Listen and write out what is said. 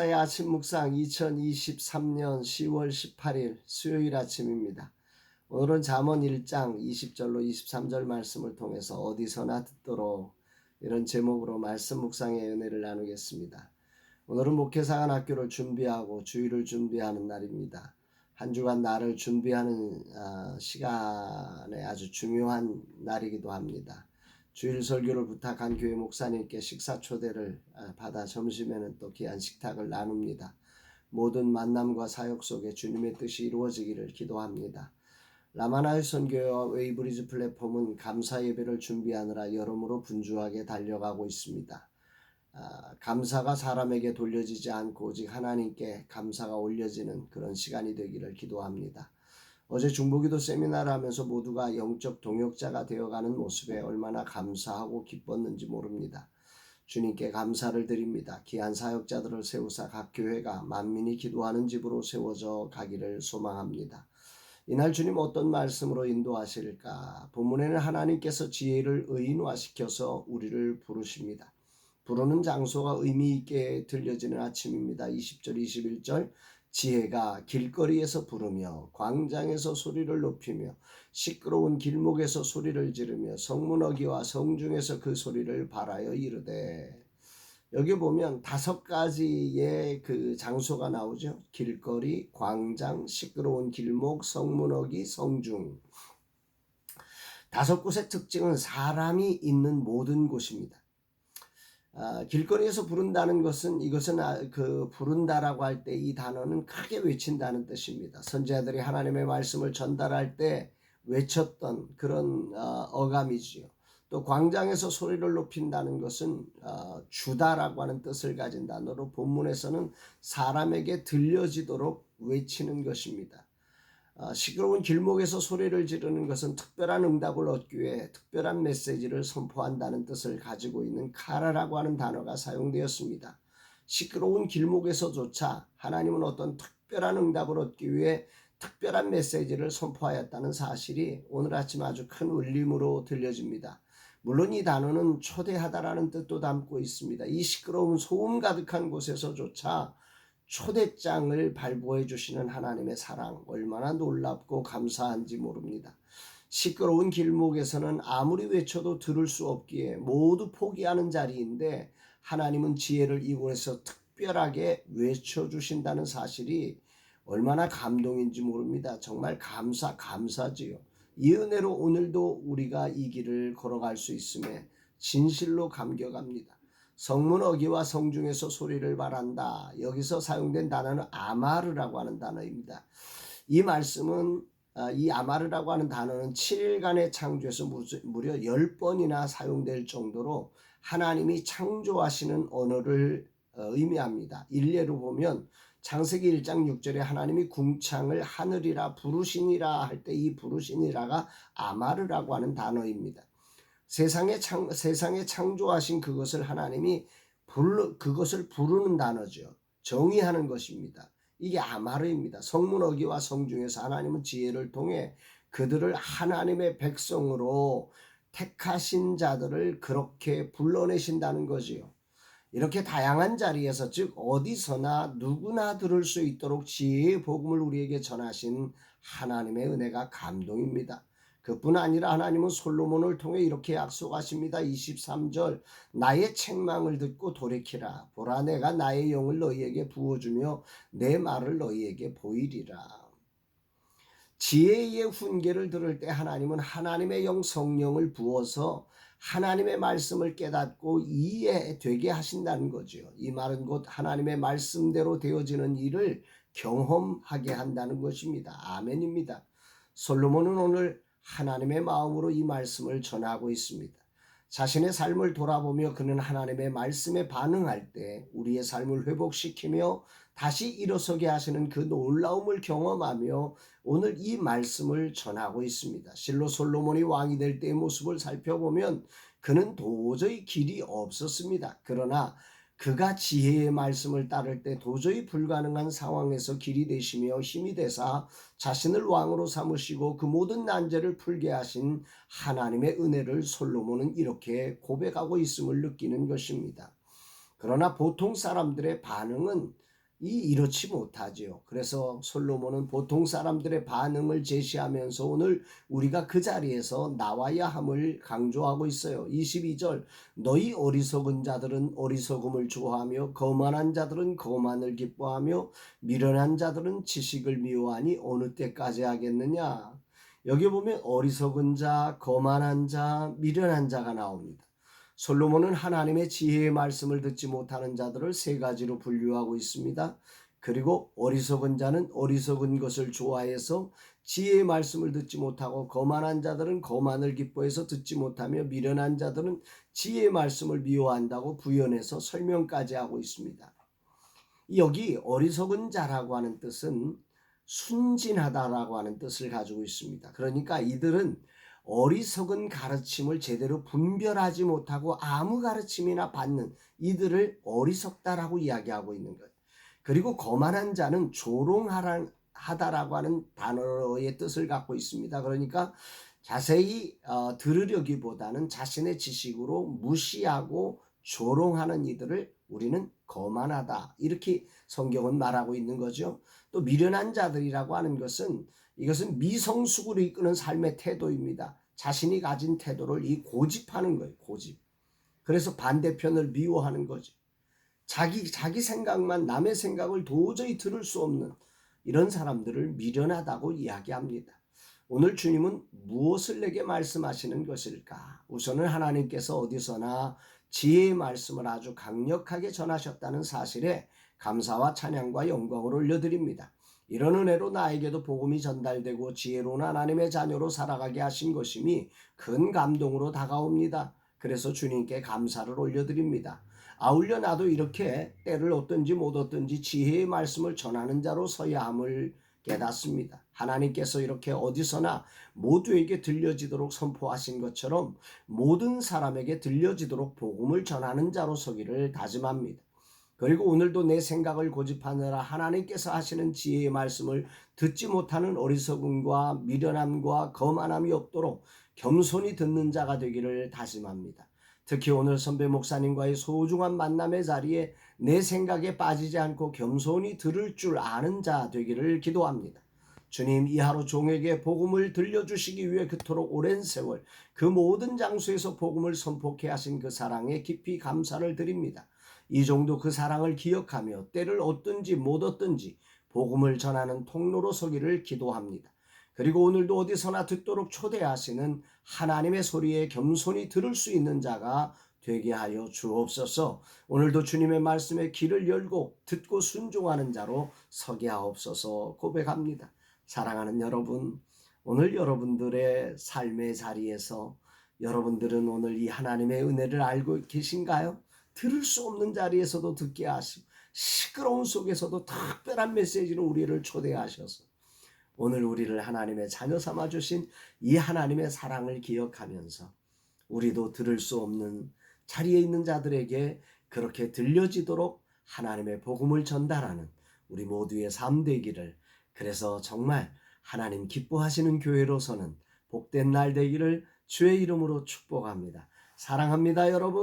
의 아침 묵상 2023년 10월 18일 수요일 아침입니다. 오늘은 잠언 1장 20절로 23절 말씀을 통해서 어디서나 듣도록 이런 제목으로 말씀 묵상의 은혜를 나누겠습니다. 오늘은 목회사관 학교를 준비하고 주일을 준비하는 날입니다. 한 주간 나를 준비하는 시간에 아주 중요한 날이기도 합니다. 주일 설교를 부탁한 교회 목사님께 식사 초대를 받아 점심에는 또 귀한 식탁을 나눕니다. 모든 만남과 사역 속에 주님의 뜻이 이루어지기를 기도합니다. 라마나의 선교회와 웨이브리지 플랫폼은 감사 예배를 준비하느라 여러모로 분주하게 달려가고 있습니다. 감사가 사람에게 돌려지지 않고 오직 하나님께 감사가 올려지는 그런 시간이 되기를 기도합니다. 어제 중보기도 세미나를 하면서 모두가 영적 동역자가 되어가는 모습에 얼마나 감사하고 기뻤는지 모릅니다. 주님께 감사를 드립니다. 귀한 사역자들을 세우사 각 교회가 만민이 기도하는 집으로 세워져 가기를 소망합니다. 이날 주님 어떤 말씀으로 인도하실까? 본문에는 하나님께서 지혜를 의인화시켜서 우리를 부르십니다. 부르는 장소가 의미 있게 들려지는 아침입니다. 20절 21절 지혜가 길거리에서 부르며 광장에서 소리를 높이며 시끄러운 길목에서 소리를 지르며 성문어기와 성중에서 그 소리를 발하여 이르되, 여기 보면 5가지의 그 장소가 나오죠. 길거리, 광장, 시끄러운 길목, 성문어기, 성중. 5곳의 특징은 사람이 있는 모든 곳입니다. 길거리에서 부른다는 것은 이것은 부른다라고 할 때 이 단어는 크게 외친다는 뜻입니다. 선지자들이 하나님의 말씀을 전달할 때 외쳤던 그런 어감이지요. 또 광장에서 소리를 높인다는 것은 주다라고 하는 뜻을 가진 단어로 본문에서는 사람에게 들려지도록 외치는 것입니다. 시끄러운 길목에서 소리를 지르는 것은 특별한 응답을 얻기 위해 특별한 메시지를 선포한다는 뜻을 가지고 있는 카라라고 하는 단어가 사용되었습니다. 시끄러운 길목에서조차 하나님은 어떤 특별한 응답을 얻기 위해 특별한 메시지를 선포하였다는 사실이 오늘 아침 아주 큰 울림으로 들려집니다. 물론 이 단어는 초대하다라는 뜻도 담고 있습니다. 이 시끄러운 소음 가득한 곳에서조차 초대장을 발부해 주시는 하나님의 사랑, 얼마나 놀랍고 감사한지 모릅니다. 시끄러운 길목에서는 아무리 외쳐도 들을 수 없기에 모두 포기하는 자리인데 하나님은 지혜를 이곳에서 특별하게 외쳐주신다는 사실이 얼마나 감동인지 모릅니다. 정말 감사지요. 이 은혜로 오늘도 우리가 이 길을 걸어갈 수 있음에 진실로 감격합니다. 성문어기와 성중에서 소리를 발한다. 여기서 사용된 단어는 아마르라고 하는 단어입니다. 이 말씀은 이 아마르라고 하는 단어는 7일간의 창조에서 무려 10번이나 사용될 정도로 하나님이 창조하시는 언어를 의미합니다. 일례로 보면 창세기 1장 6절에 하나님이 궁창을 하늘이라 부르시니라 할 때 이 부르시니라가 아마르라고 하는 단어입니다. 세상에 창조하신 그것을 하나님이 그것을 부르는 단어죠. 정의하는 것입니다. 이게 아마르입니다. 성문어기와 성중에서 하나님은 지혜를 통해 그들을 하나님의 백성으로 택하신 자들을 그렇게 불러내신다는 거지요. 이렇게 다양한 자리에서, 즉 어디서나 누구나 들을 수 있도록 지혜의 복음을 우리에게 전하신 하나님의 은혜가 감동입니다. 그뿐 아니라 하나님은 솔로몬을 통해 이렇게 약속하십니다. 23절 나의 책망을 듣고 돌이키라. 보라, 내가 나의 영을 너희에게 부어주며 내 말을 너희에게 보이리라. 지혜의 훈계를 들을 때 하나님은 하나님의 영 성령을 부어서 하나님의 말씀을 깨닫고 이해되게 하신다는 거죠. 이 말은 곧 하나님의 말씀대로 되어지는 일을 경험하게 한다는 것입니다. 아멘입니다. 솔로몬은 오늘 하나님의 마음으로 이 말씀을 전하고 있습니다. 자신의 삶을 돌아보며 그는 하나님의 말씀에 반응할 때 우리의 삶을 회복시키며 다시 일어서게 하시는 그 놀라움을 경험하며 오늘 이 말씀을 전하고 있습니다. 실로 솔로몬이 왕이 될 때의 모습을 살펴보면 그는 도저히 길이 없었습니다. 그러나 그가 지혜의 말씀을 따를 때 도저히 불가능한 상황에서 길이 되시며 힘이 되사 자신을 왕으로 삼으시고 그 모든 난제를 풀게 하신 하나님의 은혜를 솔로몬은 이렇게 고백하고 있음을 느끼는 것입니다. 그러나 보통 사람들의 반응은 이렇지 못하지요. 그래서 솔로몬은 보통 사람들의 반응을 제시하면서 오늘 우리가 그 자리에서 나와야 함을 강조하고 있어요. 22절 너희 어리석은 자들은 어리석음을 좋아하며 거만한 자들은 거만을 기뻐하며 미련한 자들은 지식을 미워하니 어느 때까지 하겠느냐. 여기 보면 어리석은 자, 거만한 자, 미련한 자가 나옵니다. 솔로몬은 하나님의 지혜의 말씀을 듣지 못하는 자들을 세 가지로 분류하고 있습니다. 그리고 어리석은 자는 어리석은 것을 좋아해서 지혜의 말씀을 듣지 못하고 거만한 자들은 거만을 기뻐해서 듣지 못하며 미련한 자들은 지혜의 말씀을 미워한다고 부연해서 설명까지 하고 있습니다. 여기 어리석은 자라고 하는 뜻은 순진하다라고 하는 뜻을 가지고 있습니다. 그러니까 이들은 어리석은 가르침을 제대로 분별하지 못하고 아무 가르침이나 받는 이들을 어리석다라고 이야기하고 있는 것. 그리고 거만한 자는 조롱하다라고 하는 단어의 뜻을 갖고 있습니다. 그러니까 자세히 들으려기보다는 자신의 지식으로 무시하고 조롱하는 이들을 우리는 거만하다 이렇게 성경은 말하고 있는 거죠. 또 미련한 자들이라고 하는 것은 이것은 미성숙으로 이끄는 삶의 태도입니다. 자신이 가진 태도를 고집하는 거예요. 고집. 그래서 반대편을 미워하는 거죠. 자기 생각만 남의 생각을 도저히 들을 수 없는 이런 사람들을 미련하다고 이야기합니다. 오늘 주님은 무엇을 내게 말씀하시는 것일까? 우선은 하나님께서 어디서나 지혜의 말씀을 아주 강력하게 전하셨다는 사실에 감사와 찬양과 영광을 올려드립니다. 이런 은혜로 나에게도 복음이 전달되고 지혜로운 하나님의 자녀로 살아가게 하신 것임이 큰 감동으로 다가옵니다. 그래서 주님께 감사를 올려드립니다. 아울러 나도 이렇게 때를 얻든지 못 얻든지 지혜의 말씀을 전하는 자로 서야 함을 깨닫습니다. 하나님께서 이렇게 어디서나 모두에게 들려지도록 선포하신 것처럼 모든 사람에게 들려지도록 복음을 전하는 자로 서기를 다짐합니다. 그리고 오늘도 내 생각을 고집하느라 하나님께서 하시는 지혜의 말씀을 듣지 못하는 어리석음과 미련함과 거만함이 없도록 겸손히 듣는 자가 되기를 다짐합니다. 특히 오늘 선배 목사님과의 소중한 만남의 자리에 내 생각에 빠지지 않고 겸손히 들을 줄 아는 자 되기를 기도합니다. 주님, 이 하루 종에게 복음을 들려주시기 위해 그토록 오랜 세월 그 모든 장소에서 복음을 선포케 하신 그 사랑에 깊이 감사를 드립니다. 이 정도 그 사랑을 기억하며 때를 얻든지 못 얻든지 복음을 전하는 통로로 서기를 기도합니다. 그리고 오늘도 어디서나 듣도록 초대하시는 하나님의 소리에 겸손히 들을 수 있는 자가 되게 하여 주옵소서. 오늘도 주님의 말씀에 귀를 열고 듣고 순종하는 자로 서게 하옵소서 고백합니다. 사랑하는 여러분, 오늘 여러분들의 삶의 자리에서 여러분들은 오늘 이 하나님의 은혜를 알고 계신가요? 들을 수 없는 자리에서도 듣게 하시고 시끄러운 속에서도 특별한 메시지로 우리를 초대하셔서 오늘 우리를 하나님의 자녀 삼아 주신 이 하나님의 사랑을 기억하면서 우리도 들을 수 없는 자리에 있는 자들에게 그렇게 들려지도록 하나님의 복음을 전달하는 우리 모두의 삶 되기를, 그래서 정말 하나님 기뻐하시는 교회로서는 복된 날 되기를 주의 이름으로 축복합니다. 사랑합니다, 여러분.